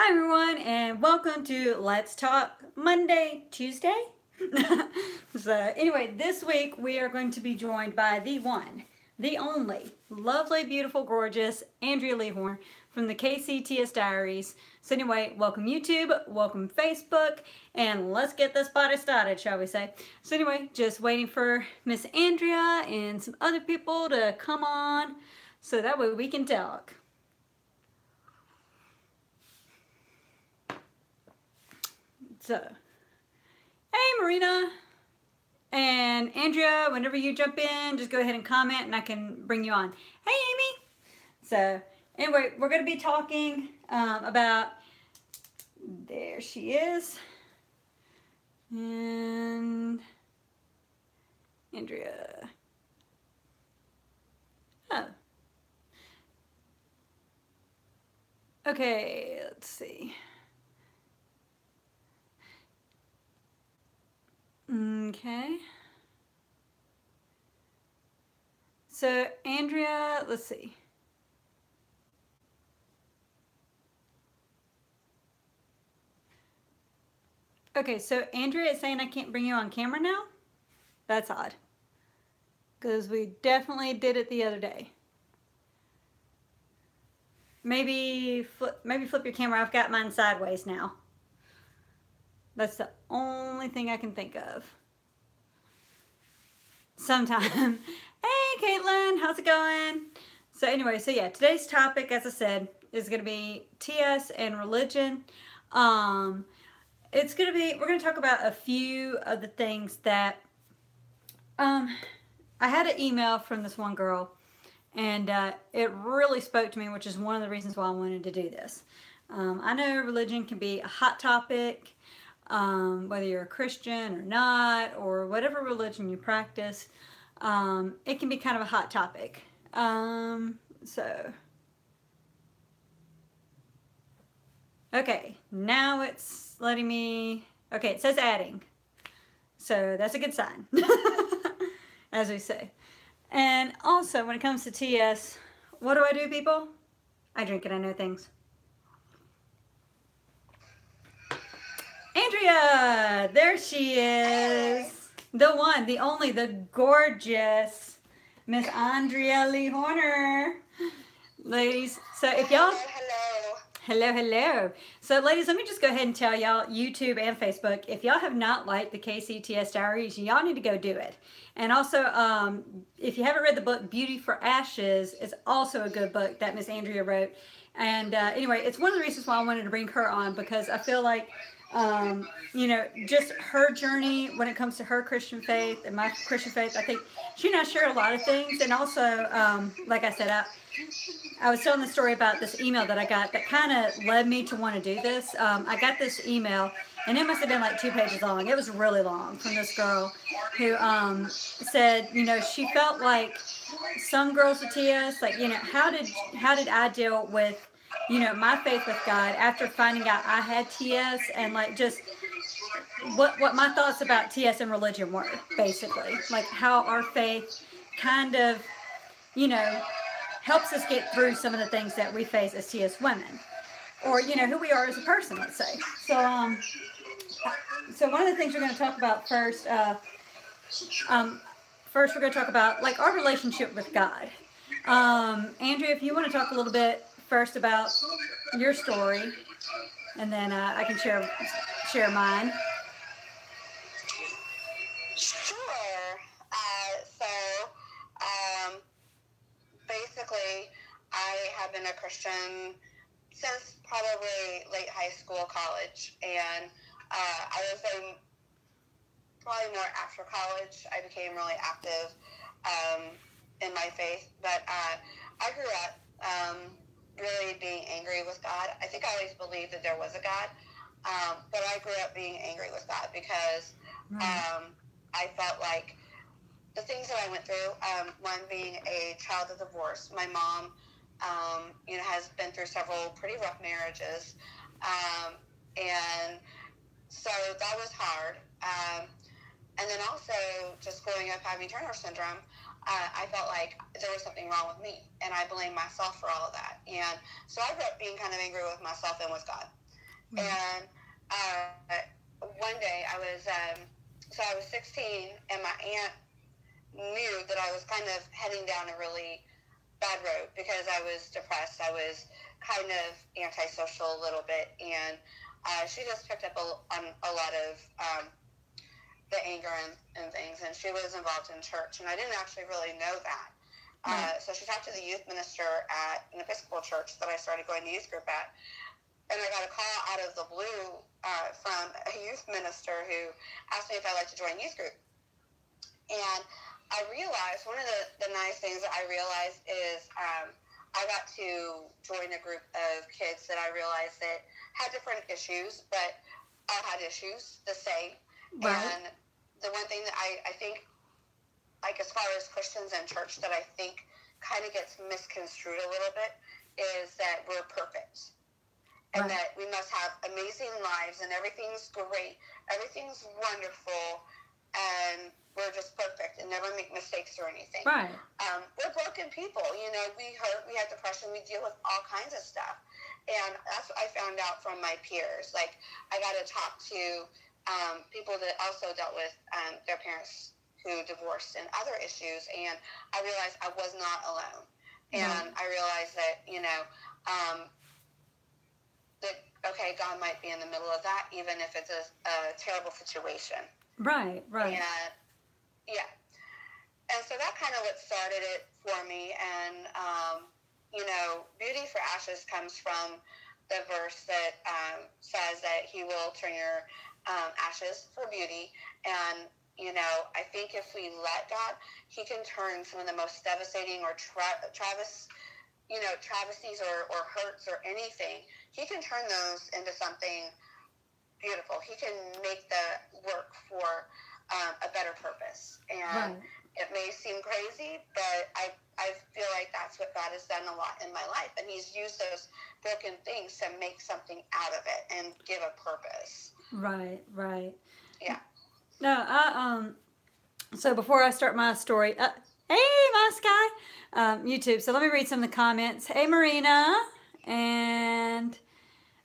Hi everyone, and welcome to Let's Talk Monday, Tuesday. So anyway, this week we are going to be joined by the one, the only, lovely, beautiful, gorgeous Andrea Lehorn from the KCTS Diaries. So anyway, welcome YouTube, welcome Facebook, and let's get this party started, shall we say. So anyway, just waiting for Miss Andrea and some other people to come on so that way we can talk. So, hey Marina and Andrea, whenever you jump in, just go ahead and comment and I can bring you on. Hey Amy! So, anyway, we're going to be talking about, there she is, and Andrea. Oh. Okay, let's see. Okay. So, Andrea, let's see. Okay, so Andrea is saying I can't bring you on camera now? That's odd. Because we definitely did it the other day. Maybe flip your camera. I've got mine sideways now. That's the only thing I can think of. Sometime. Hey Caitlin, how's it going? So anyway, so yeah, today's topic, as I said, is going to be TS and religion. It's going to be, we're going to talk about a few of the things that, I had an email from this one girl, and it really spoke to me, which is one of the reasons why I wanted to do this. I know religion can be a hot topic, whether you're a Christian or not, or whatever religion you practice. It can be kind of a hot topic. Okay, now it's letting me, okay, it says adding. So that's a good sign, as we say. And also, when it comes to TS, what do I do, people? I drink and I know things. Andrea! There she is. The one, the only, the gorgeous Miss Andrea Lee Horner. Ladies, so if y'all... Hello. So ladies, let me just go ahead and tell y'all, YouTube and Facebook, if y'all have not liked the KCTS Diaries, y'all need to go do it. And also, if you haven't read the book Beauty for Ashes, it's also a good book that Miss Andrea wrote. And anyway, it's one of the reasons why I wanted to bring her on, because I feel like, just her journey when it comes to her Christian faith and my Christian faith, I think she and I share a lot of things. And also, like I said, I was telling the story about this email that I got that kind of led me to want to do this. I got this email, and it must have been like 2 pages long. It was really long, from this girl who said, she felt like some girls with TS, like, how did I deal with, my faith with God after finding out I had TS, and like just what my thoughts about TS and religion were, basically, like how our faith kind of, helps us get through some of the things that we face as TS women, or who we are as a person, let's say. So one of the things we're going to talk about first, first we're going to talk about like our relationship with God. Andrea, if you want to talk a little bit first about your story, and then I can share mine. Sure. Basically, I have been a Christian since probably late high school, college, and I was probably more after college. I became really active in my faith, but I grew up really being angry with God. I think I always believed that there was a God, but I grew up being angry with God because I felt like the things that I went through, one being a child of divorce. My mom, has been through several pretty rough marriages, and so that was hard. And then also just growing up having Turner syndrome, I felt like there was something wrong with me, and I blamed myself for all of that. And so I grew up being kind of angry with myself and with God. And one day so I was 16, and my aunt knew that I was kind of heading down a really bad road because I was depressed. I was kind of antisocial a little bit, and she just picked up on a lot of the anger and things, and she was involved in church, and I didn't actually really know that. So she talked to the youth minister at an Episcopal church that I started going to youth group at, and I got a call out of the blue from a youth minister who asked me if I'd like to join youth group. And I realized, one of the nice things that I realized is I got to join a group of kids that I realized that had different issues, but all had issues the same. Right. And the one thing that I think, like as far as Christians and church, that I think kind of gets misconstrued a little bit is that we're perfect. And that we must have amazing lives and everything's great, everything's wonderful, and we're just perfect and never make mistakes or anything. Right. We're broken people. You know, we hurt, we have depression, we deal with all kinds of stuff. And that's what I found out from my peers. Like, I got to talk to people that also dealt with their parents who divorced and other issues. And I realized I was not alone. And I realized that, you know, that, okay, God might be in the middle of that, even if it's a terrible situation. Right. And, yeah. And so that kind of what started it for me. And, you know, beauty for ashes comes from the verse that says that he will turn your ashes for beauty. And, you know, I think if we let God, he can turn some of the most devastating or travesties or hurts or anything. He can turn those into something beautiful. He can make the work for a better purpose. And it may seem crazy, but I feel like that's what God has done a lot in my life. And he's used those broken things to make something out of it and give a purpose. Right. Yeah. No, so before I start my story, hey, my Sky, YouTube. So let me read some of the comments. Hey, Marina. And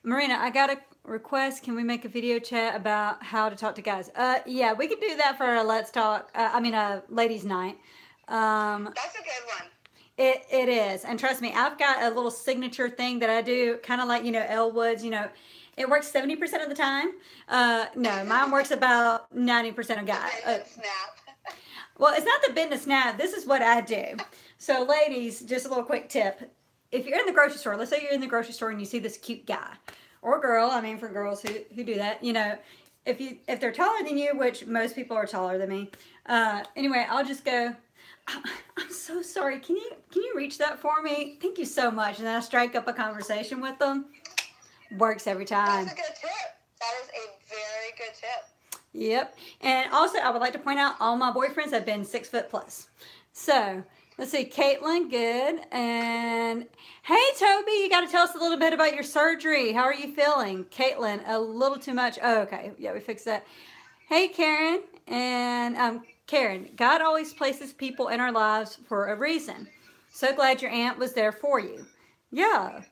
Marina, I got a request. Can we make a video chat about how to talk to guys? Yeah, we could do that for a Let's Talk, ladies' night. That's a good one. It is. And trust me, I've got a little signature thing that I do, kind of like, Elle Woods, it works 70% of the time. No, mine works about 90% of guys. Snap. Well, it's not the bend and snap. This is what I do. So, ladies, just a little quick tip. If you're in the grocery store, let's say you're in the grocery store and you see this cute guy or girl, for girls who do that, if they're taller than you, which most people are taller than me, anyway, I'll just go, I'm so sorry. Can you reach that for me? Thank you so much. And then I strike up a conversation with them. Works every time. That's a good tip. That is a very good tip. Yep. And also, I would like to point out all my boyfriends have been 6 foot plus. So, let's see. Caitlin, good. And hey, Toby, you got to tell us a little bit about your surgery. How are you feeling? Caitlin, a little too much. Oh, okay. Yeah, we fixed that. Hey, Karen. And Karen, God always places people in our lives for a reason. So glad your aunt was there for you. Yeah.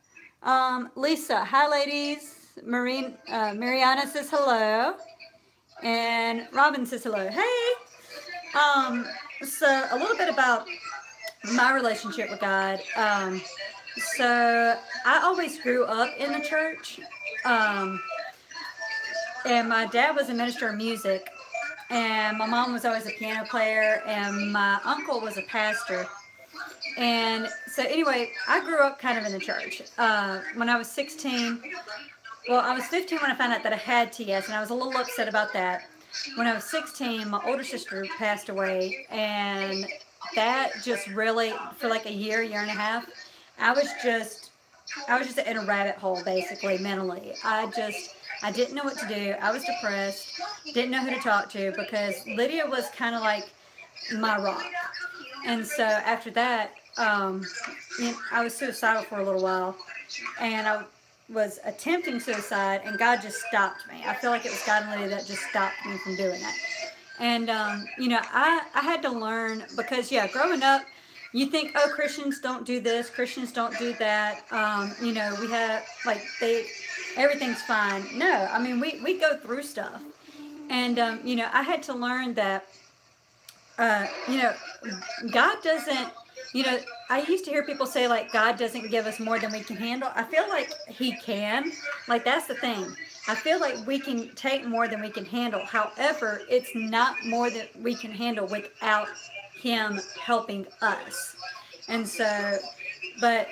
Lisa, hi, ladies. Mariana says hello. And Robin says hello. Hey. So a little bit about my relationship with God. So I always grew up in the church. And my dad was a minister of music. And my mom was always a piano player. And my uncle was a pastor. And so anyway, I grew up kind of in the church. When I was 16, I was 15 when I found out that I had TS, and I was a little upset about that. When I was 16, my older sister passed away, and that just really, for like a year and a half, I was just in a rabbit hole, basically, mentally. I didn't know what to do. I was depressed, didn't know who to talk to, because Lydia was kind of like my rock. And so after that, I was suicidal for a little while, and I was attempting suicide, and God just stopped me. I feel like it was God and Lydia that just stopped me from doing that. And, I had to learn, because, growing up, you think, Christians don't do this, Christians don't do that. We have, everything's fine. No, I mean, we go through stuff. And, I had to learn that, you know, God doesn't, you know, I used to hear people say, like, God doesn't give us more than we can handle. I feel like He can. Like, that's the thing. I feel like we can take more than we can handle. However, it's not more than we can handle without Him helping us. And so, but,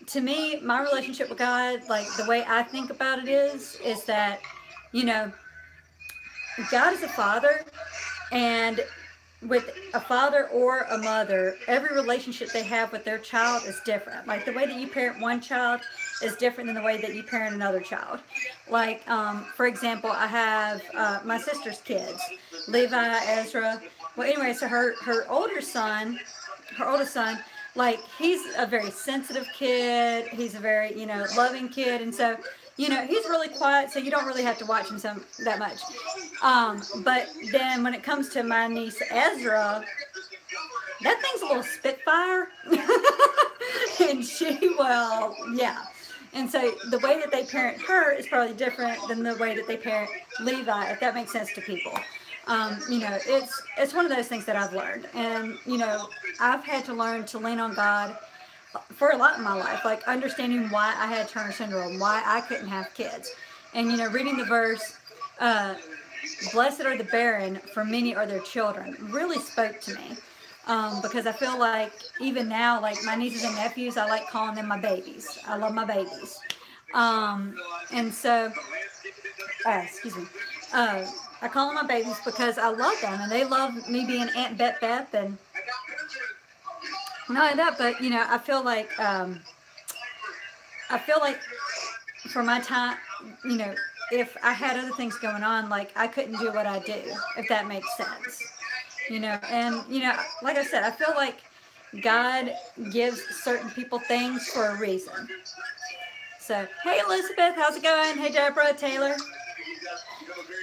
to me, my relationship with God, like the way I think about it is that, you know, God is a father, and with a father or a mother, every relationship they have with their child is different. Like the way that you parent one child is different than the way that you parent another child. Like, for example, I have my sister's kids, Levi, Ezra. Well, anyway, so her oldest son, like he's a very sensitive kid. He's a very, loving kid, and so, he's really quiet. So you don't really have to watch him that much. But then when it comes to my niece Ezra, that thing's a little spitfire, and yeah. And so the way that they parent her is probably different than the way that they parent Levi, if that makes sense to people. It's one of those things that I've learned, and I've had to learn to lean on God for a lot in my life, like understanding why I had Turner syndrome, why I couldn't have kids, and reading the verse. Uh, Blessed are the barren, for many are their children, really spoke to me. Because I feel like even now, like my nieces and nephews, I like calling them my babies. I love my babies. Um, and so, excuse me, I call them my babies because I love them and they love me being Aunt Beth. And not only that, but I feel like for my time, you know, if I had other things going on, like I couldn't do what I do, if that makes sense. And like I said, I feel like God gives certain people things for a reason. So, hey Elizabeth, how's it going? Hey Deborah, Taylor.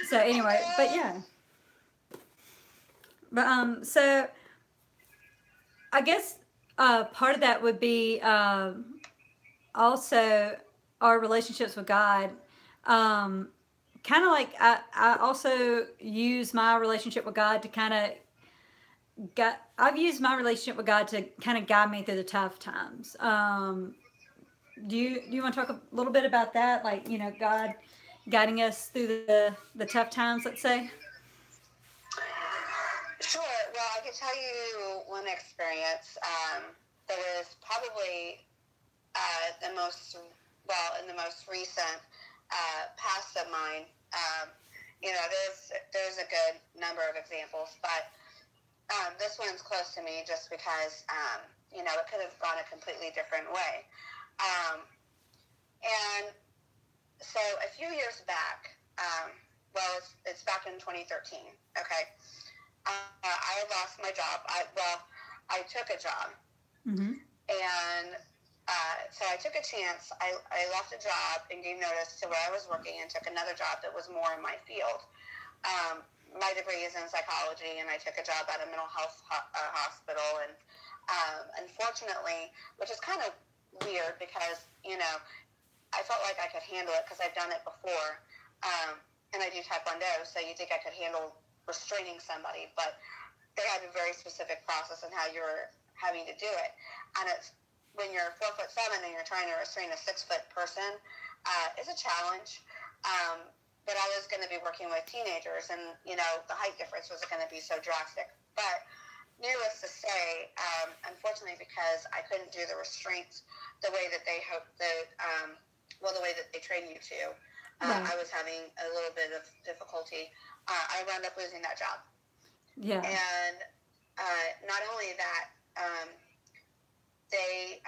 So anyway, but yeah, so I guess part of that would be also our relationships with God. Um, Kind of like I also use my relationship with God to kind of I've used my relationship with God to kind of guide me through the tough times. Do you want to talk a little bit about that? Like God guiding us through the tough times. Let's say. Sure. Well, I can tell you one experience that was probably the most, well, in the most recent past of mine. There's a good number of examples, but this one's close to me just because, it could have gone a completely different way. Um, and so a few years back, it's back in 2013, okay? I lost my job. I took a job. Mm-hmm. And so I took a chance. I left a job and gave notice to where I was working and took another job that was more in my field. My degree is in psychology, and I took a job at a mental health hospital. And unfortunately, which is kind of weird because, I felt like I could handle it because I've done it before. And I do Taekwondo, so you think I could handle restraining somebody, but they have a very specific process on how you're having to do it. And it's when you're 4'7" and you're trying to restrain a 6-foot person, is a challenge. But I was going to be working with teenagers, and the height difference wasn't going to be so drastic. But needless to say, unfortunately, because I couldn't do the restraints the way that they hoped that, the way that they train you to, I was having a little bit of difficulty. I wound up losing that job. Yeah. And not only that, they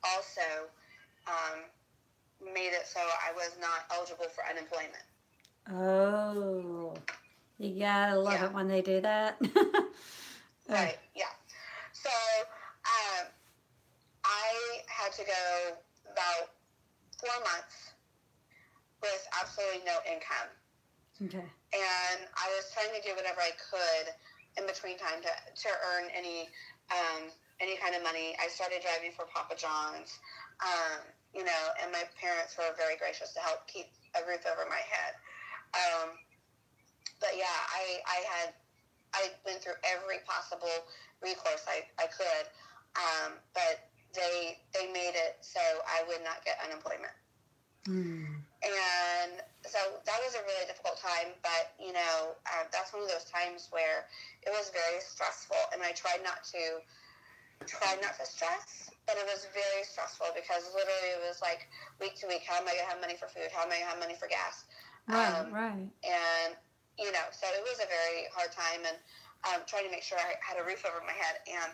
also made it so I was not eligible for unemployment. Oh, you gotta love it when they do that. Right, yeah. So I had to go about 4 months with absolutely no income. Okay. And I was trying to do whatever I could in between time to earn any kind of money. I started driving for Papa John's. and my parents were very gracious to help keep a roof over my head. But yeah, I went through every possible recourse I could, but they made it so I would not get unemployment. And so that was a really difficult time, but that's one of those times where it was very stressful, and I tried not to stress, but it was very stressful because literally it was like week to week, how am I gonna have money for food? How am I gonna have money for gas? Right. And so it was a very hard time, and trying to make sure I had a roof over my head, and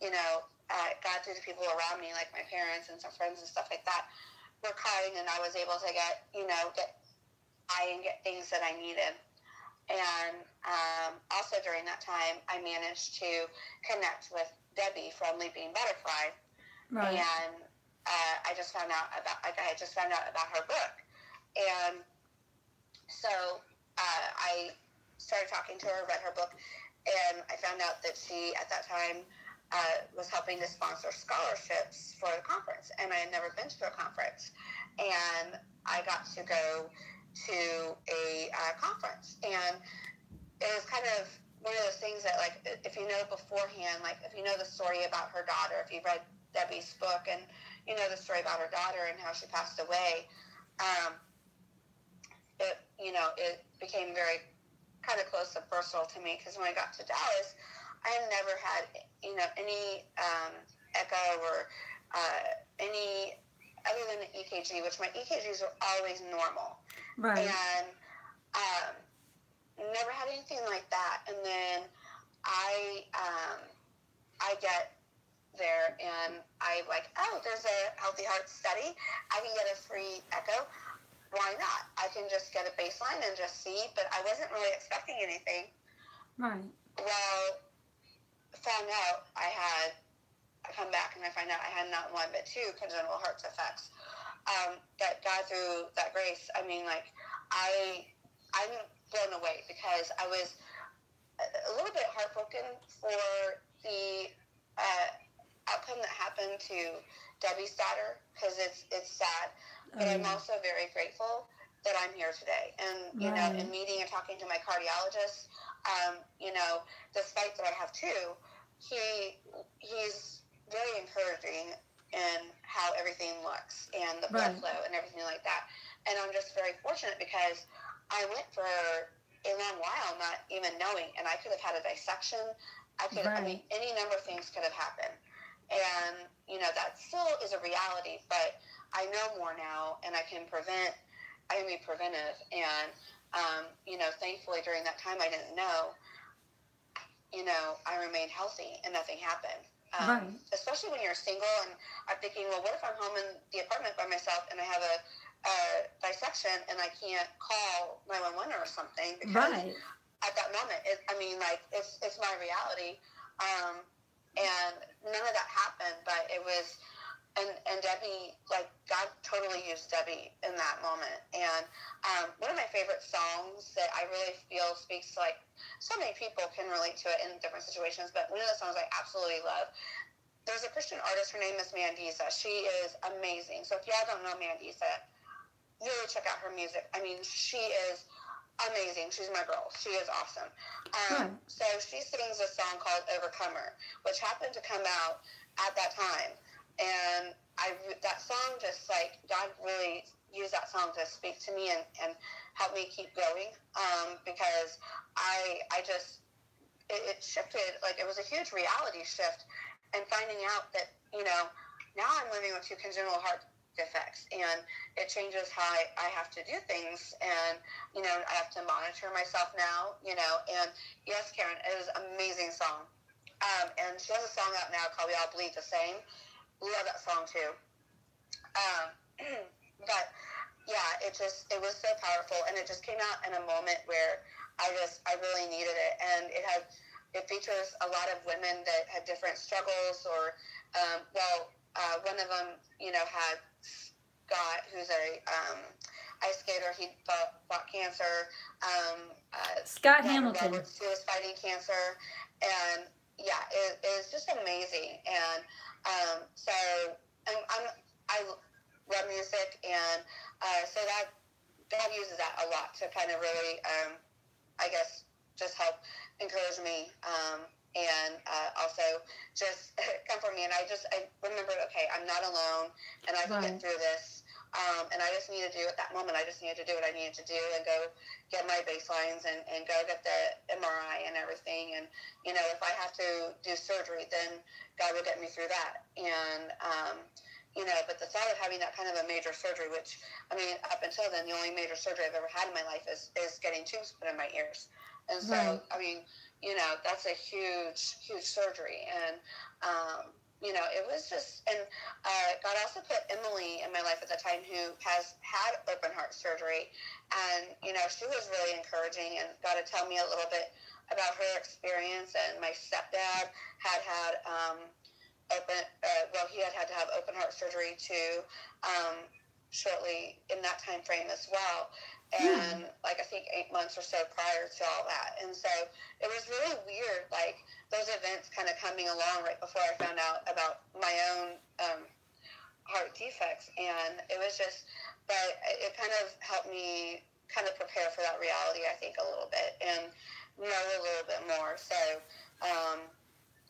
God through the people around me, like my parents and some friends and stuff like that, were kind, and I was able to get things that I needed. And also during that time, I managed to connect with Debbie from Leaping Butterfly, Right. and I just found out about her book, and so I started talking to her, read her book, and I found out that she at that time was helping to sponsor scholarships for the conference, and I had never been to a conference, and I got to go to a conference, and it was kind of one of those things that, like, if you know beforehand, like if you know the story about her daughter, if you've read Debbie's book and you know the story about her daughter and how she passed away, it became very kind of close and personal to me, because when I got to Dallas, I had never had any echo or any other than the EKG, which my EKGs were always normal, Right. and never had anything like that. And then I get there, and I'm like, oh, there's a Healthy Heart study. I can get a free echo. Why not? I can just get a baseline and just see. But I wasn't really expecting anything. Right. Well, found out I come back and I find out I had not one but two congenital heart defects. That God through that grace, I mean, like, I'm blown away, because I was a little bit heartbroken for the outcome that happened to Debbie's daughter, because it's sad. But I'm also very grateful that I'm here today, and in meeting and talking to my cardiologist, despite that I have two, he's very encouraging in how everything looks and the blood flow and everything like that. And I'm just very fortunate, because I went for a long while not even knowing, and I could have had a dissection. I mean, any number of things could have happened. And, that still is a reality, but I know more now, and I can be preventive. And, thankfully during that time I didn't know, I remained healthy and nothing happened. Especially when you're single, and I'm thinking, well, what if I'm home in the apartment by myself and I have a dissection and I can't call 911 or something, because at that moment, it's my reality. And none of that happened, but it was, and Debbie, like, God totally used Debbie in that moment. And one of my favorite songs that I really feel speaks to, like, so many people can relate to it in different situations, but one of the songs I absolutely love, there's a Christian artist, her name is Mandisa. She is amazing. So if y'all don't know Mandisa, really check out her music. I mean, she is amazing. She's my girl. She is awesome. So she sings a song called Overcomer, which happened to come out at that time. And that song, just like, God really used that song to speak to me and help me keep going, because it shifted. Like, it was a huge reality shift, and finding out that, now I'm living with two congenital heart defects, and it changes how I have to do things, and I have to monitor myself now, and yes, Karen, it is an amazing song, and she has a song out now called We All Bleed the Same. Love that song too. But yeah, it was so powerful, and it just came out in a moment where I really needed it, and it features a lot of women that had different struggles, or one of them had Scott, who's a ice skater. He fought cancer. Scott Hamilton, Roberts, who was fighting cancer, and yeah, it was just amazing. And so I rap music, and so that God uses that a lot to kind of really, I guess, just help encourage me, and also just comfort me. And I remembered, okay, I'm not alone, and I can get through this. And I just needed to, at that moment, I just needed to do what I needed to do and go get my baselines and go get the MRI and everything. And, you know, if I have to do surgery, then God will get me through that. And, you know, but the thought of having that kind of a major surgery, which, I mean, up until then, the only major surgery I've ever had in my life is getting tubes put in my ears. And so, I mean, you know, that's a huge, huge surgery. And, you know, it was just, and God also put Emily in my life at the time, who has had open heart surgery. And, you know, she was really encouraging and got to tell me a little bit about her experience. And my stepdad had he had to have open heart surgery too, shortly in that time frame as well. And like, I think 8 months or so prior to all that. And so it was really weird, like those events kind of coming along right before I found out about my own heart defects. And it was just, but it kind of helped me kind of prepare for that reality, I think, a little bit, and know a little bit more. So,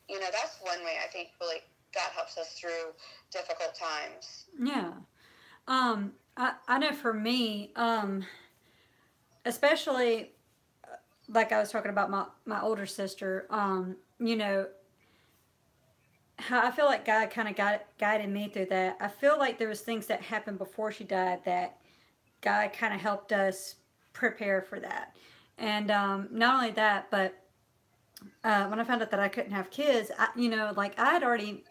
you know, that's one way I think really God helps us through difficult times. Yeah. I know for me, especially like I was talking about my older sister, you know, how I feel like God kind of guided me through that. I feel like there was things that happened before she died that God kind of helped us prepare for that. And not only that, but when I found out that I couldn't have kids, you know, like I'd already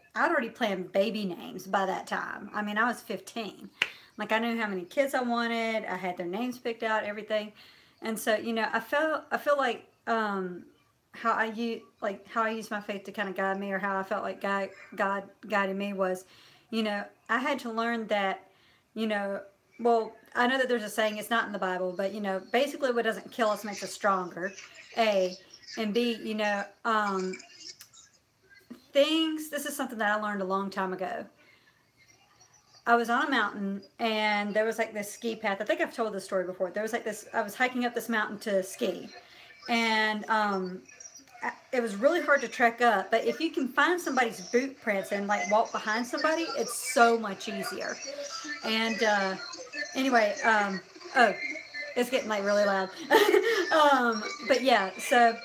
planned baby names by that time. I mean, I was 15. Like I knew how many kids I wanted. I had their names picked out, everything. And so, you know, I feel like how I use my faith to kind of guide me, or how I felt like God guided me was, you know, I had to learn that, you know, well, I know that there's a saying, it's not in the Bible, but you know, basically what doesn't kill us makes us stronger. A and B, you know, things. This is something that I learned a long time ago. I was on a mountain and there was like this ski path. I think I've told this story before. There was like this. I was hiking up this mountain to ski, and it was really hard to trek up. But if you can find somebody's boot prints and like walk behind somebody, it's so much easier. And anyway, oh, it's getting like really loud. But yeah, so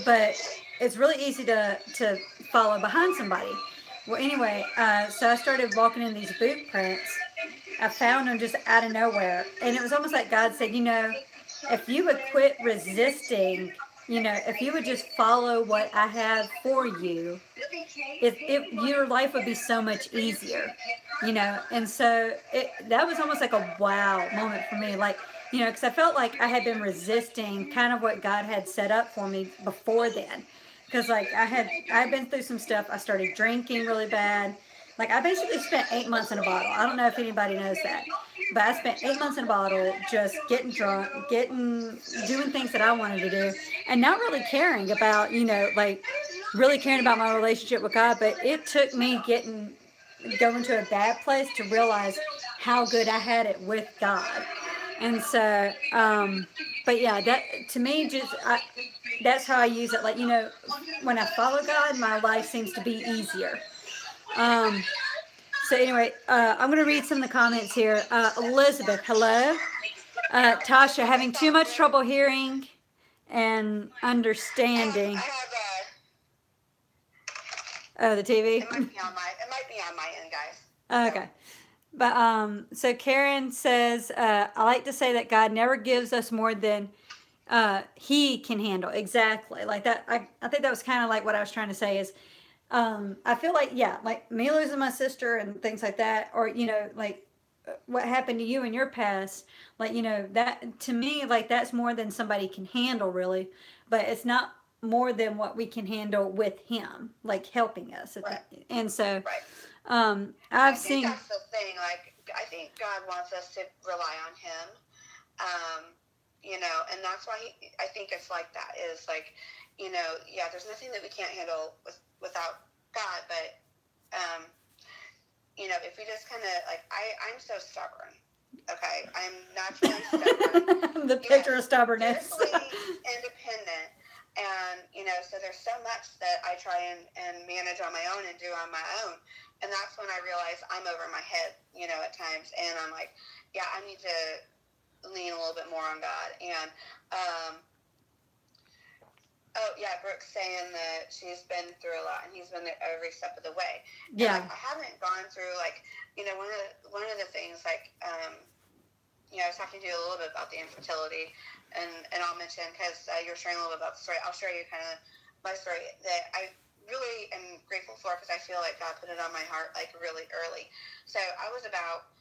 but it's really easy to follow behind somebody. Well, anyway, so I started walking in these boot prints. I found them just out of nowhere, and it was almost like God said, you know, if you would quit resisting, you know, if you would just follow what I have for you, your life would be so much easier, you know. And so that was almost like a wow moment for me, like, you know, because I felt like I had been resisting kind of what God had set up for me before then, because like I had been through some stuff. I started drinking really bad. Like I basically spent 8 months in a bottle. I don't know if anybody knows that, but I spent 8 months in a bottle, just getting drunk, doing things that I wanted to do, and not really caring about, you know, like really caring about my relationship with God. But it took me going to a bad place to realize how good I had it with God. And so, but yeah, that to me, that's how I use it. Like, you know, when I follow God, my life seems to be easier. Um, so anyway, I'm going to read some of the comments here. Elizabeth, hello. Tasha, having too much trouble hearing and understanding. Oh, the TV? It might be on my end, guys. Okay. But so Karen says, I like to say that God never gives us more than He can handle. Exactly. Like that. I think that was kind of like what I was trying to say is, I feel like, yeah, like me losing my sister and things like that, or, you know, like what happened to you in your past, like, you know, that to me, like that's more than somebody can handle, really. But it's not more than what we can handle with Him, like helping us. Right. And so, right. I've I seen. think that's the thing. Like, I think God wants us to rely on Him. You know, and that's why I think it's like that. Is like, you know, yeah, there's nothing that we can't handle without God, but if we just kind of, like, I'm so stubborn. Okay, I'm naturally stubborn. The picture of Yes, stubbornness. fiercely independent. And, so there's so much that I try and manage on my own and do on my own. And that's when I realize I'm over my head, at times. And I'm like, yeah, I need to lean a little bit more on God. And, oh, yeah, Brooke's saying that she's been through a lot, and he's been there every step of the way. Yeah. And, like, I haven't gone through, like, one of the things, like, I was talking to you a little bit about the infertility, and I'll mention, because you're sharing a little bit about the story, I'll share you kind of my story that I really am grateful for, because I feel like God put it on my heart, like, really early. So I was about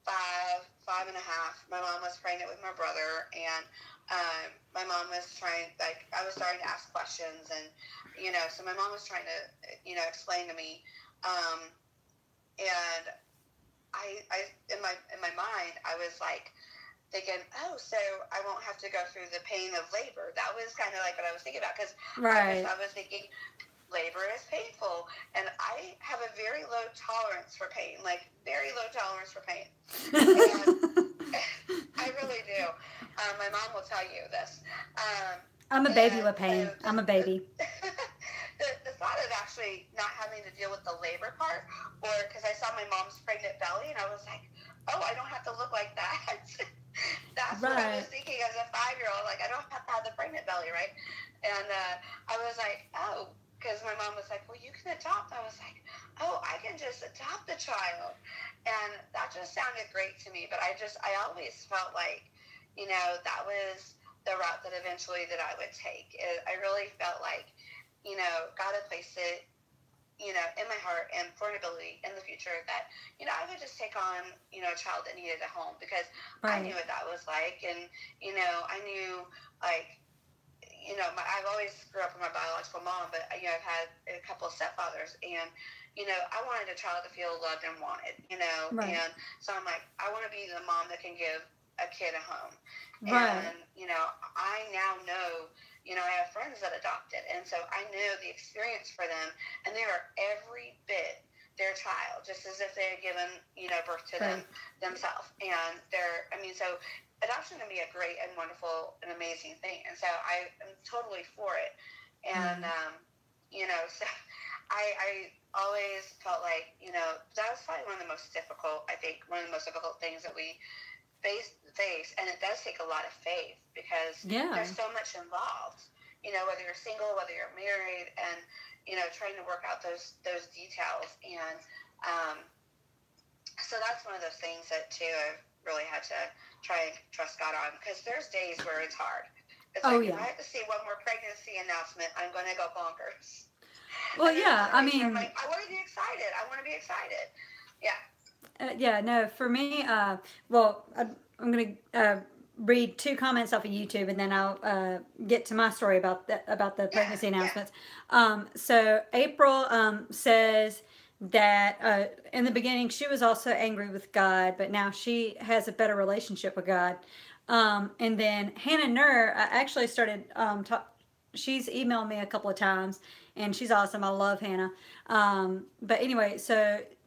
5 and a half. My mom was pregnant with my brother, and my mom was trying, like, I was starting to ask questions, and, so my mom was trying to, explain to me, and I in my mind, I was like thinking, oh, so I won't have to go through the pain of labor. That was kind of like what I was thinking about, because Right. I was thinking labor is painful, and I have a very low tolerance for pain, like very low tolerance for pain, and I really do. My mom will tell you this. I'm a baby with pain. So I'm a baby. the thought of actually not having to deal with the labor part, or because I saw my mom's pregnant belly, and I was like, oh, I don't have to look like that. That's what I was thinking as a 5-year-old. Like, I don't have to have the pregnant belly, right? And I was like, oh, because my mom was like, well, you can adopt. I was like, oh, I can just adopt the child. And that just sounded great to me. But I always felt like, that was the route that eventually that I would take. I really felt like, God had placed it, in my heart, and for an ability in the future that, I would just take on, a child that needed a home, because I knew what that was like. And, I knew, like, I've always grew up with my biological mom, but, I've had a couple of stepfathers, and, I wanted a child to feel loved and wanted, Right. and so I'm like, I want to be the mom that can give a kid a home. Right. And, I now know, I have friends that adopted, and so I know the experience for them, and they are every bit their child, just as if they had given, birth to them themselves. And so adoption can be a great and wonderful and amazing thing, and so I am totally for it. And so I always felt like, that was probably one of the most difficult, I think, one of the most difficult things that we face, and it does take a lot of faith, because there's so much involved, whether you're single, whether you're married, and trying to work out those details. And so that's one of those things that too I've really had to try and trust God on, because there's days where it's hard. It's like, if I have to see one more pregnancy announcement, I'm going to go bonkers. Well, yeah, I mean, I'm like, I want to be excited. Yeah. No, for me, well, I'm going to read 2 comments off of YouTube, and then I'll get to my story about the pregnancy announcements. So April says that in the beginning she was also angry with God, but now she has a better relationship with God. And then Hannah Nur actually started she's emailed me a couple of times, and she's awesome. I love Hannah. But anyway,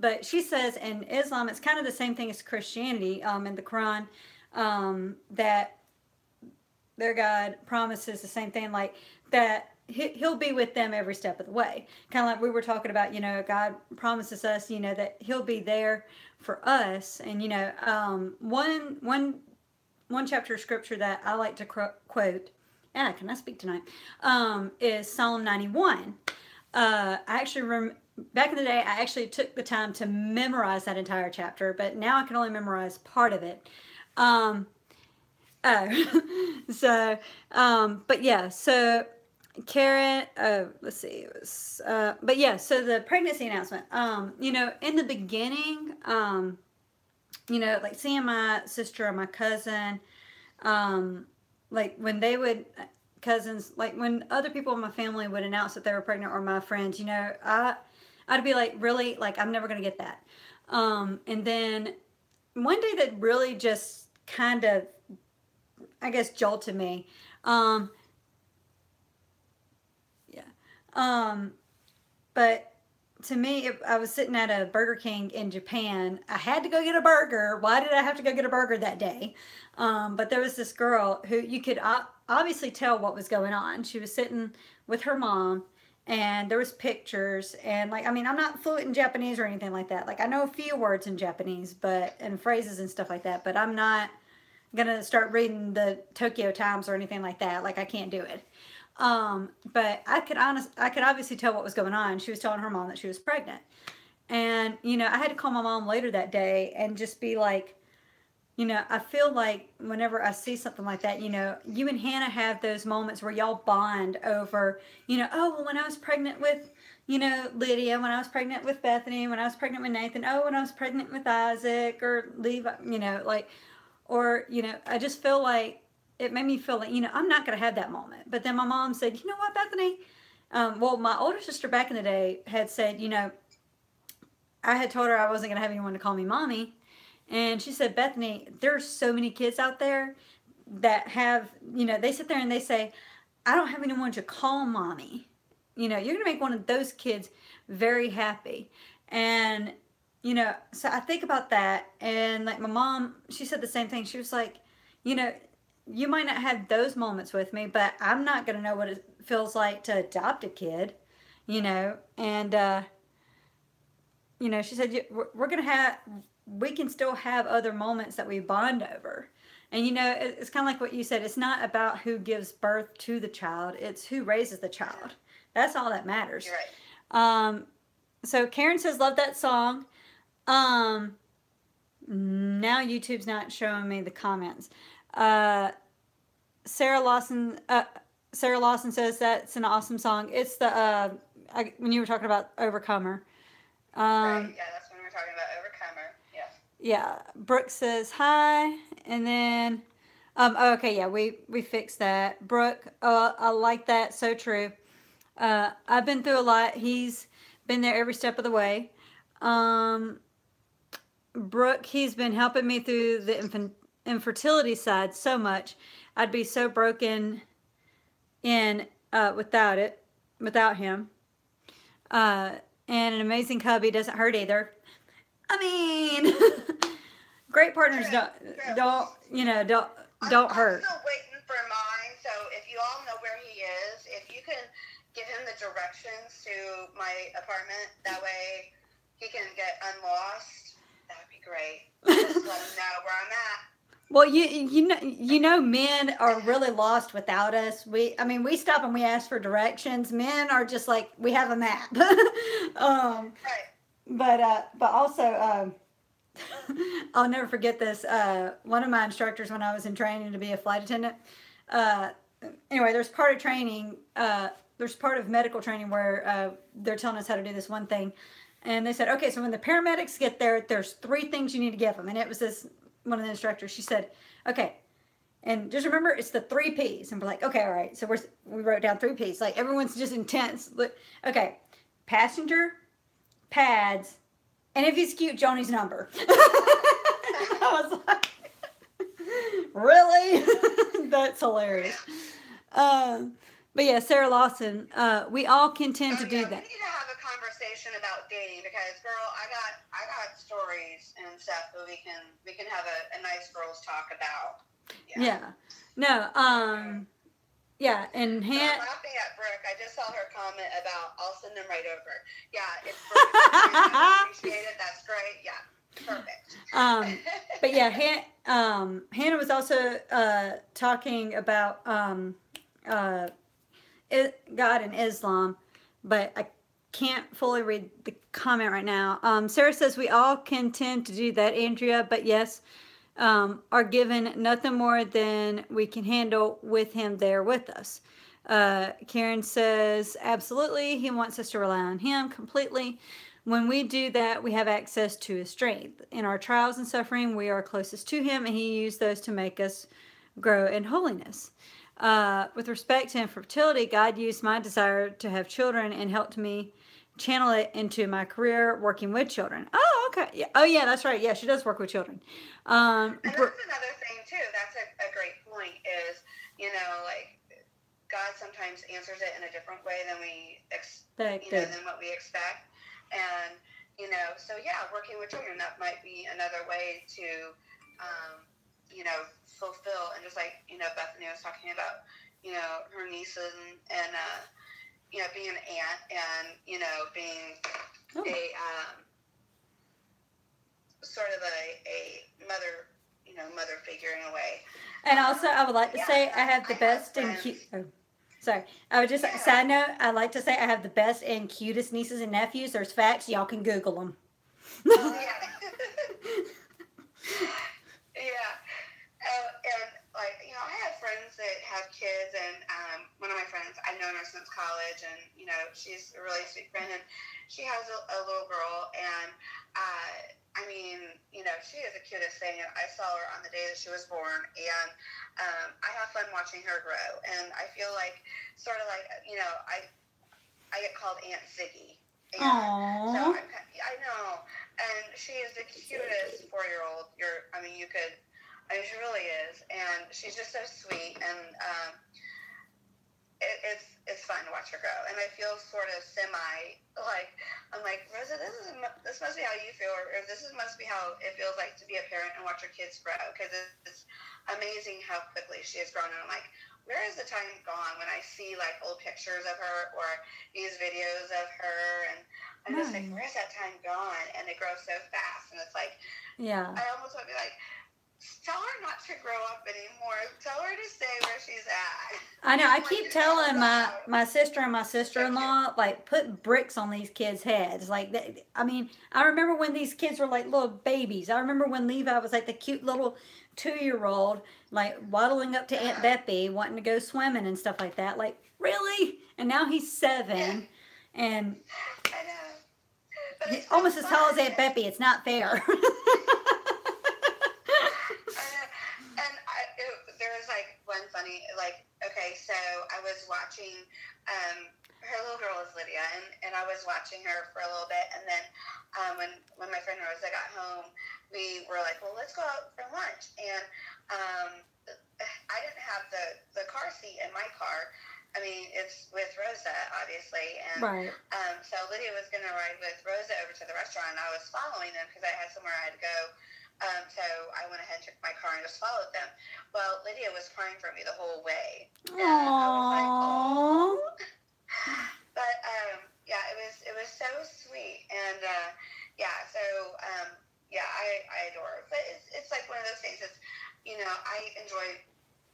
but she says in Islam, it's kind of the same thing as Christianity, in the Quran, that their God promises the same thing, like that he'll be with them every step of the way. Kind of like we were talking about, God promises us, that he'll be there for us. And, one chapter of scripture that I like to quote, can I speak tonight? Is Psalm 91. I actually back in the day, I actually took the time to memorize that entire chapter, but now I can only memorize part of it. But yeah, so Karen, let's see, it was, but yeah, so the pregnancy announcement, in the beginning, like seeing my sister or my cousin, like when they would, cousins, like when other people in my family would announce that they were pregnant, or my friends, I'd be like, really, like, I'm never going to get that. And then one day that really just kind of, I guess, jolted me. But to me, I was sitting at a Burger King in Japan. I had to go get a burger. Why did I have to go get a burger that day? But there was this girl who you could obviously tell what was going on. She was sitting with her mom, and there was pictures. And like, I mean, I'm not fluent in Japanese or anything like that. Like, I know a few words in Japanese, but and phrases and stuff like that. But I'm not gonna start reading the Tokyo Times or anything like that. Like, I can't do it. But I could obviously tell what was going on. She was telling her mom that she was pregnant. And, I had to call my mom later that day and just be like, I feel like whenever I see something like that, you and Hannah have those moments where y'all bond over, oh, well, when I was pregnant with, Lydia, when I was pregnant with Bethany, when I was pregnant with Nathan, oh, when I was pregnant with Isaac or Levi, like, or, I just feel like it made me feel like, I'm not going to have that moment. But then my mom said, you know what, Bethany? Well, my older sister back in the day had said, I had told her I wasn't going to have anyone to call me mommy. And she said, Bethany, there's so many kids out there that have, they sit there and they say, I don't have anyone to call mommy. You're going to make one of those kids very happy. And, so I think about that. And like my mom, she said the same thing. She was like, you might not have those moments with me, but I'm not going to know what it feels like to adopt a kid, and, she said, we're going to have, we can still have other moments that we bond over. And, it's kind of like what you said. It's not about who gives birth to the child. It's who raises the child. That's all that matters. You're right. So Karen says, love that song. Now YouTube's not showing me the comments. Sarah Lawson says that's an awesome song. It's the when you were talking about Overcomer. Right. Yeah, that's when we were talking about Overcomer. Yeah. Yeah. Brooke says hi, and then okay, yeah, we fixed that. Brooke, I like that. So true. I've been through a lot. He's been there every step of the way. Brooke, he's been helping me through the infertility side so much. I'd be so broken in without him. And an amazing cubby doesn't hurt either. I mean, great partners don't hurt. I'm still waiting for mine. So if you all know where he is, if you can give him the directions to my apartment, that way he can get unlost. That would be great. Just let him know where I'm at. Well, you know, men are really lost without us. We stop and we ask for directions. Men are just like, we have a map. Right. But also, I'll never forget this. One of my instructors when I was in training to be a flight attendant. Anyway, there's part of training. There's part of medical training where they're telling us how to do this one thing, and they said, okay, so when the paramedics get there, there's 3 things you need to give them, and it was this. One of the instructors, she said, okay, and just remember, it's the 3 P's. And we're like, okay, all right. So we wrote down 3 P's. Like, everyone's just intense. Look, okay, passenger, pads, and if he's cute, Joni's number. I was like, really? That's hilarious. But yeah, Sarah Lawson, we all can tend to do that. We need to have a conversation about dating because, girl, I got stories and stuff that we can have a nice girls talk about. Yeah. No. Yeah, and I'm laughing at Brooke. I just saw her comment about I'll send them right over. Yeah, it's Brooke. I appreciate it. That's great. Yeah, perfect. But yeah, Hannah was also talking about God and Islam, but I can't fully read the comment right now. Sarah says we all can tend to do that, Andrea, but yes, are given nothing more than we can handle with him there with us. Karen says, absolutely, he wants us to rely on him completely. When we do that, we have access to his strength. In our trials and suffering, we are closest to him, and he used those to make us grow in holiness. With respect to infertility, God used my desire to have children and helped me channel it into my career working with children. Oh, okay. Yeah. Oh, yeah, that's right. Yeah, she does work with children. And that's another thing, too. That's a great point is, like, God sometimes answers it in a different way than we than what we expect. And And, you know, so yeah, working with children, that might be another way to, you know, fulfill. And just like, you know, Bethany was talking about, you know, her nieces and you know, being an aunt and, you know, being a, sort of a mother, you know, mother figure in a way. And also, I would like to say I have the best and cute. Oh, sorry. I would just side note. I like to say I have the best and cutest nieces and nephews. There's facts. Y'all can Google them. Yeah. Yeah. And like, you know, I have friends that have kids, and one of my friends, I've known her since college, and you know, she's a really sweet friend, and she has a little girl, and I mean, you know, she is the cutest thing. I saw her on the day that she was born, and I have fun watching her grow, and I feel like, sort of like, you know, I get called Aunt Ziggy. And Aww. so I know, and she is the cutest 4-year-old. I mean, you could. I mean, she really is, and she's just so sweet, and it's fun to watch her grow. And I feel sort of like, I'm like, Rosa, this must be how you feel, or this must be how it feels like to be a parent and watch your kids grow, because it's amazing how quickly she has grown. And I'm like, where is the time gone when I see like old pictures of her or these videos of her, and I'm just like, where's that time gone? And it grows so fast, and it's like, yeah, I almost want to be like, tell her not to grow up anymore. Tell her to stay where she's at. I know. I keep telling my sister and my sister-in-law, like, put bricks on these kids' heads. Like, I mean, I remember when these kids were like little babies. I remember when Levi was like the cute little 2-year-old, like waddling up to Aunt Beppy, wanting to go swimming and stuff like that. Like, really? And now he's 7, and I know. he's almost as tall as Aunt Beppy. It's not fair. There was like one funny, like, okay, so I was watching, her little girl is Lydia, and I was watching her for a little bit, and then when my friend Rosa got home, we were like, well, let's go out for lunch, and I didn't have the car seat in my car. I mean, it's with Rosa, obviously, and right. So Lydia was going to ride with Rosa over to the restaurant, and I was following them because I had somewhere I had to go. So I went ahead and took my car and just followed them. Well, Lydia was crying for me the whole way. And I was like, oh. But yeah, it was so sweet, and yeah, so yeah, I adore her. But it's like one of those things. It's, you know, I enjoy,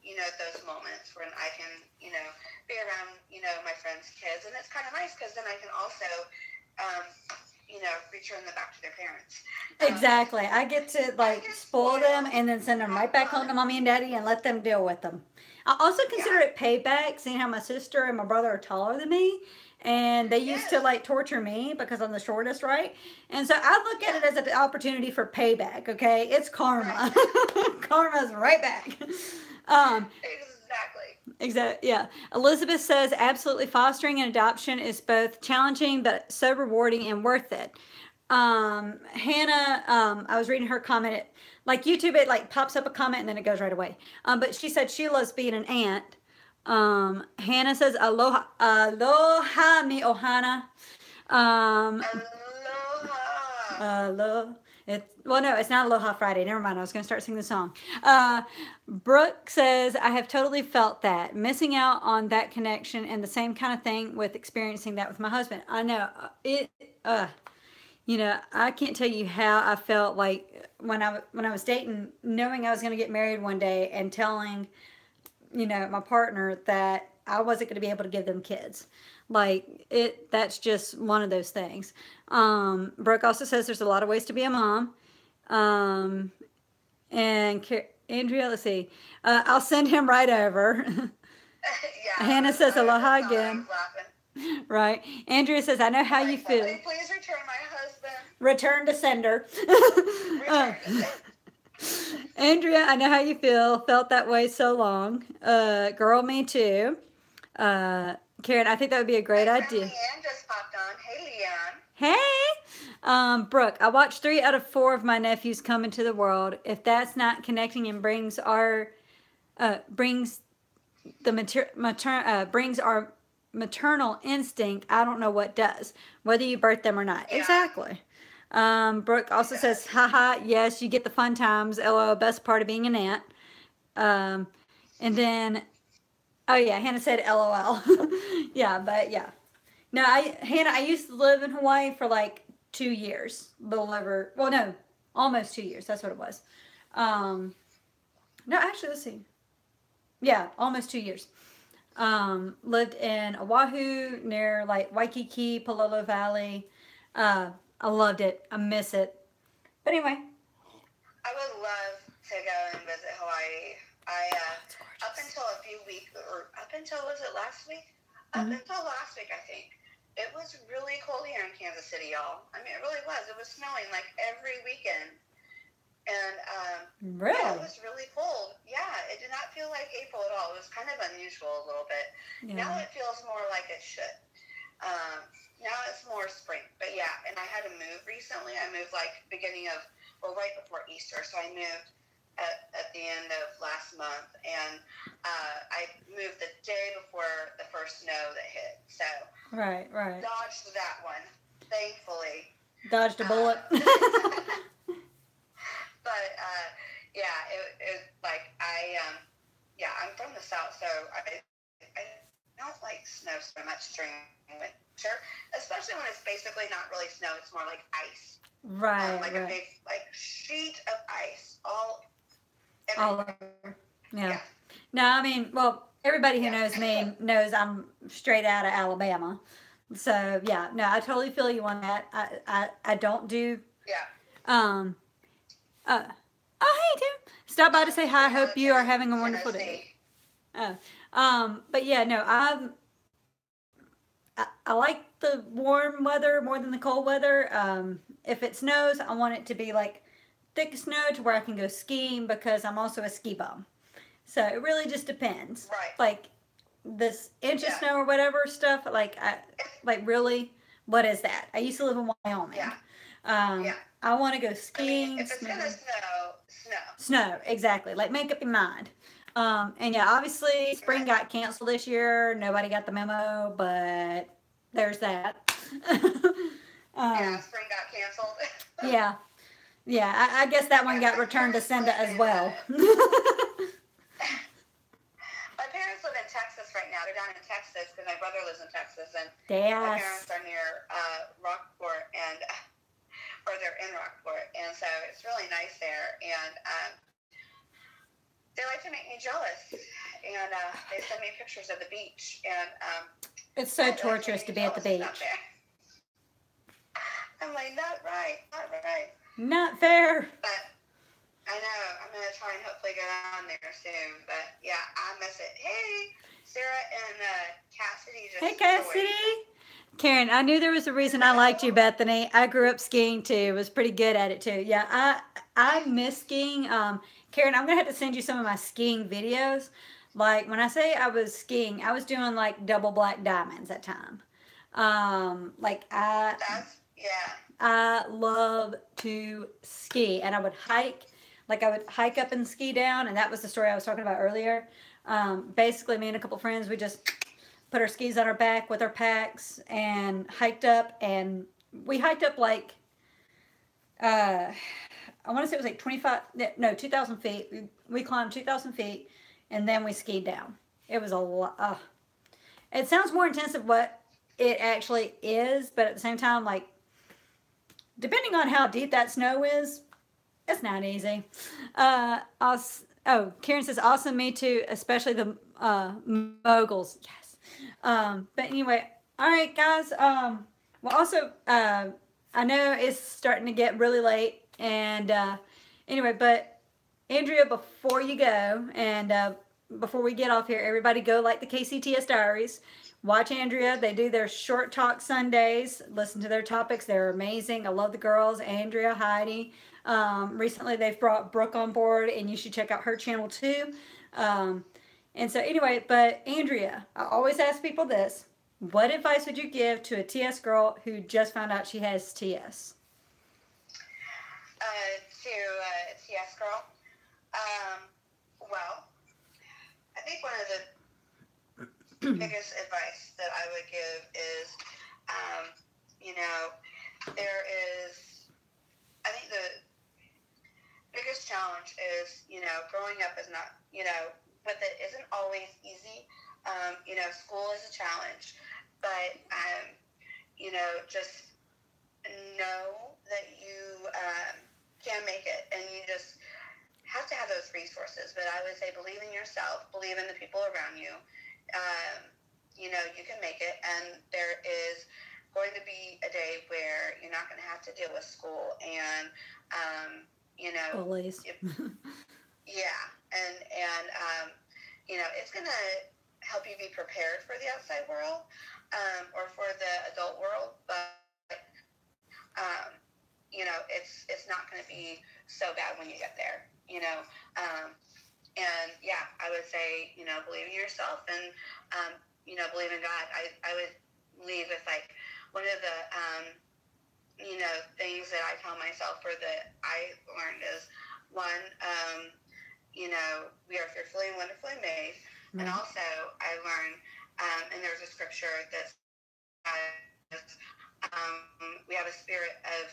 you know, those moments when I can, you know, be around, you know, my friends' kids, and it's kind of nice because then I can also you know, return them back to their parents. Exactly. I get to like spoil them and then send them right back home to mommy and daddy and let them deal with them. I also consider it payback, seeing how my sister and my brother are taller than me, and they used to like torture me because I'm the shortest, right? And so I look at it as an opportunity for payback. Okay, it's karma. Karma's right back. Exactly. Yeah. Elizabeth says absolutely fostering and adoption is both challenging but so rewarding and worth it. Hannah, I was reading her comment. Like YouTube, it like pops up a comment and then it goes right away. But she said she loves being an aunt. Hannah says aloha, aloha mi ohana. Aloha. Well, no, it's not Aloha Friday. Never mind. I was going to start singing the song. Brooke says, I have totally felt that. Missing out on that connection, and the same kind of thing with experiencing that with my husband. I know. You know, I can't tell you how I felt like when I was dating, knowing I was going to get married one day and telling, you know, my partner that I wasn't going to be able to give them kids. Like, that's just one of those things. Brooke also says there's a lot of ways to be a mom. And Andrea, let's see. I'll send him right over. Hannah says aloha again. Right. Andrea says, I know how you feel. Please return my husband. Return to sender. Andrea, I know how you feel. Felt that way so long. Girl, me too. Karen, I think that would be a great idea. Leanne just popped on. Hey, Leanne. Hey. Brooke, I watched 3 out of 4 of my nephews come into the world. If that's not connecting and brings our maternal instinct, I don't know what does, whether you birth them or not. Yeah. Exactly. Brooke also says, haha, yes, you get the fun times. LOL, best part of being an aunt. Um, and then, oh yeah, Hannah said LOL. Yeah, but yeah. No, Hannah, I used to live in Hawaii for like 2 years, little over, well, no, almost 2 years. That's what it was. Um, no, actually, let's see. Yeah, almost 2 years. Lived in Oahu near like Waikiki, Palolo Valley. I loved it. I miss it. But anyway, I would love to go and visit Hawaii. it's Up gorgeous. until a few weeks, or up until, was it last week? Up until last week, I think. It was really cold here in Kansas City, y'all. I mean, it really was. It was snowing like every weekend. And Really? yeah, it was really cold. Yeah, it did not feel like April at all. It was kind of unusual a little bit. Yeah. Now it feels more like it should. Now it's more spring. But yeah, and I had to move recently. I moved like right before Easter. So I moved at the end of last month. And I moved the day before the first snow that hit. So Right. dodged that one, thankfully. Dodged a bullet. But yeah, it like I'm from the South, so I don't like snow so much during winter, especially when it's basically not really snow. It's more like ice, Right. like a big like sheet of ice all over. Yeah. Yeah. No, I mean, well, everybody who knows me knows I'm straight out of Alabama. So yeah, no, I totally feel you on that. I don't do. Yeah. Oh, hey Tim, stop by to say hi. Hope you are having a wonderful day. But yeah, no, I like the warm weather more than the cold weather. If it snows, I want it to be like thick snow to where I can go skiing because I'm also a ski bum. So it really just depends. Right. Like this inch of snow or whatever stuff. Like really, what is that? I used to live in Wyoming. Yeah. I want to go skiing. If it's gonna snow. Snow, exactly. Like make up your mind. And yeah, obviously spring got canceled this year. Nobody got the memo, but there's that. Yeah, spring got canceled. Yeah. Yeah, I guess that one got returned to sender as well. My parents live in Texas right now. They're down in Texas because my brother lives in Texas, and Yes. my parents are near Rockport, or they're in Rockport, and so it's really nice there. And they like to make me jealous, and they send me pictures of the beach, and it's so torturous to be at the beach. I'm like, not right. Not fair. But I know I'm gonna try and hopefully go down there soon. But yeah, I miss it. Hey, Sarah and Cassidy just. Hey, Cassidy. Karen, I knew there was a reason I liked you, Bethany. I grew up skiing too. Was pretty good at it too. Yeah, I miss skiing. Karen, I'm gonna have to send you some of my skiing videos. Like when I say I was skiing, I was doing like double black diamonds at time. I love to ski, and I would hike. Like I would hike up and ski down, and that was the story I was talking about earlier. Basically, me and a couple friends, we just put our skis on our back with our packs and hiked up. And we hiked up like I want to say it was like 2,000 feet. We climbed 2,000 feet, and then we skied down. It was a lot. It sounds more intensive what it actually is, but at the same time, like depending on how deep that snow is, it's not easy. Karen says, awesome, me too, especially the moguls. Yes. But anyway, all right, guys. Well, also, I know it's starting to get really late. And anyway, but Andrea, before you go and before we get off here, everybody go like the KCTS Diaries. Watch Andrea. They do their short talk Sundays. Listen to their topics. They're amazing. I love the girls, Andrea, Heidi. Recently, they've brought Brooke on board, and you should check out her channel too. And so anyway, but Andrea, I always ask people this. What advice would you give to a TS girl who just found out she has TS? To a TS girl? Well, I think one of the biggest advice that I would give is, you know, there is, I think the biggest challenge is, you know, growing up is not, you know, but that isn't always easy. You know, school is a challenge, but, you know, just know that you can make it, and you just have to have those resources. But I would say believe in yourself, believe in the people around you. You know, you can make it, and there is going to be a day where you're not going to have to deal with school, and you know, Always. yeah, and you know, it's going to help you be prepared for the outside world, or for the adult world, but you know, it's not going to be so bad when you get there, you know. And yeah, I would say, you know, believe in yourself, and you know, believe in God. I would leave with like one of the you know, things that I tell myself, or that I learned, is one, you know, we are fearfully and wonderfully made. And also I learned, and there's a scripture that says, we have a spirit of,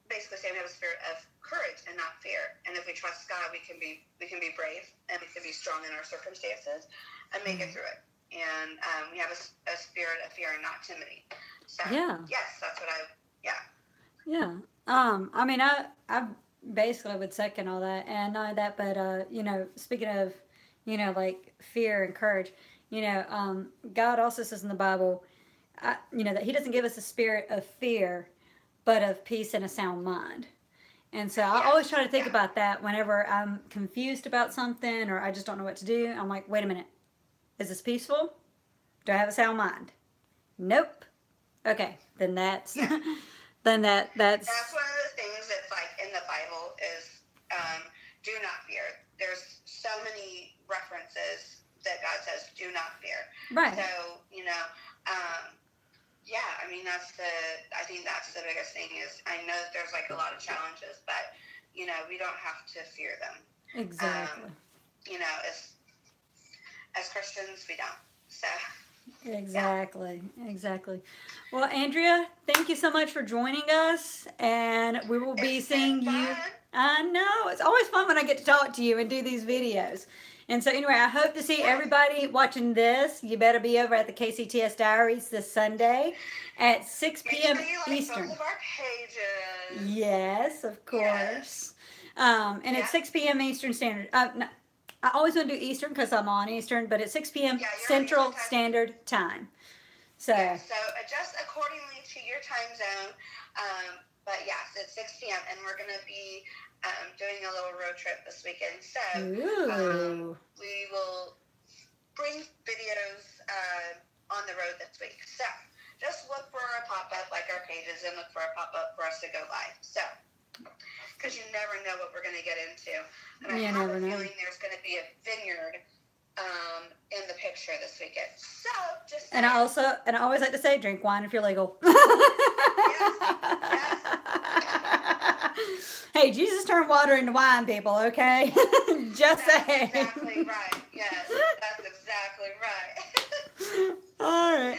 basically saying we have a spirit of courage and not fear. And if we trust God, we can be brave, and we can be strong in our circumstances and make it through it. And we have a spirit of fear and not timidity. So yes, that's what Yeah. I mean, I basically would second all that, and not only that, but you know, speaking of, you know, like fear and courage, you know, God also says in the Bible, you know, that He doesn't give us a spirit of fear, but of peace and a sound mind. And so I always try to think about that whenever I'm confused about something or I just don't know what to do. I'm like, wait a minute, is this peaceful? Do I have a sound mind? Nope. Okay, then that's then that's one of the things that's like in the Bible is, do not fear. There's so many references that God says do not fear. right. So, you know, yeah, I mean, I think that's the biggest thing, is I know that there's like a lot of challenges, but, you know, we don't have to fear them. Exactly. You know, as Christians, we don't. So. Exactly. Exactly. Well, Andrea, thank you so much for joining us, and we will be seeing you. I know it's always fun when I get to talk to you and do these videos. And so, anyway, I hope to see everybody watching this. You better be over at the KCTS Diaries this Sunday at 6 p.m. Eastern. Both of our pages. Yes, of course. Yes. And it's 6 p.m. Eastern Standard. No, I always want to do Eastern because I'm on Eastern, but it's 6 p.m. Central Standard Time. So. Yeah, so adjust accordingly to your time zone. But yes, it's 6 p.m. and we're going to be doing a little road trip this weekend. So we will bring videos on the road this week. So just look for a pop-up, like our pages, and look for a pop-up for us to go live. So, because you never know what we're going to get into. And I have a feeling there's going to be a vineyard in the picture this weekend. So just and I always like to say, drink wine if you're legal. yes. Hey, Jesus turned water into wine, people. Okay, just saying. Exactly right. Yes, that's exactly right. All right.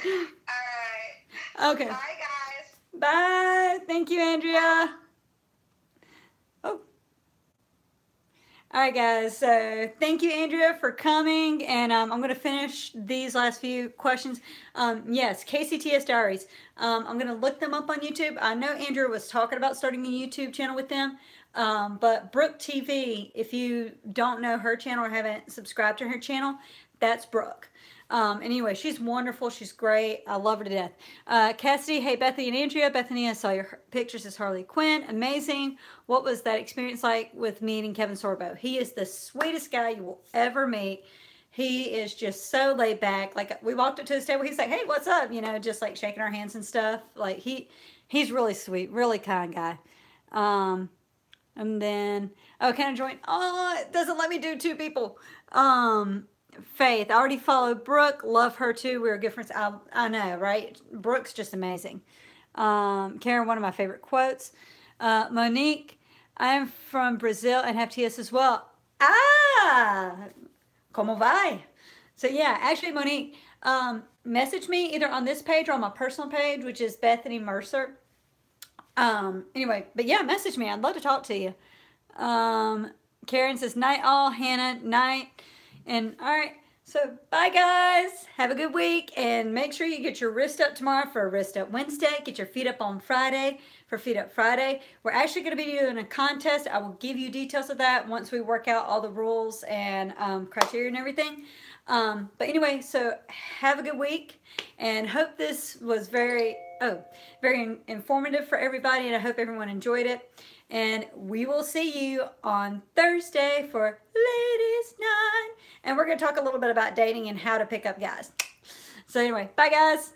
All right. Okay. Bye, guys. Bye. Thank you, Andrea. Oh. All right, guys. So thank you, Andrea, for coming. And I'm going to finish these last few questions. Yes, KCTS Diaries. I'm going to look them up on YouTube. I know Andrea was talking about starting a YouTube channel with them. But Brooke TV, if you don't know her channel or haven't subscribed to her channel, that's Brooke. Anyway, she's wonderful. She's great. I love her to death. Cassidy, hey, Bethany and Andrea. Bethany, I saw your pictures as Harley Quinn. Amazing. What was that experience like with meeting Kevin Sorbo? He is the sweetest guy you will ever meet. He is just so laid back. Like, we walked up to his table. He's like, hey, what's up? You know, just like shaking our hands and stuff. Like, he's really sweet, really kind guy. And then, can I join? Oh, it doesn't let me do two people. Faith, I already followed Brooke. Love her too. We're good friends. I know, right? Brooke's just amazing. Karen, one of my favorite quotes. Monique, I am from Brazil and have TS as well. Ah, como vai? So yeah, actually, Monique, message me either on this page or on my personal page, which is Bethany Mercer. Anyway, but yeah, message me. I'd love to talk to you. Um, Karen says night all. Hannah night. And all right. So bye guys. Have a good week and make sure you get your wrist up tomorrow for a wrist up Wednesday. Get your feet up on Friday for feet up Friday. We're actually going to be doing a contest. I will give you details of that once we work out all the rules and criteria and everything. But anyway, so have a good week and hope this was very informative for everybody, and I hope everyone enjoyed it. And we will see you on Thursday for Ladies Night. And we're going to talk a little bit about dating and how to pick up guys. So, anyway, bye, guys.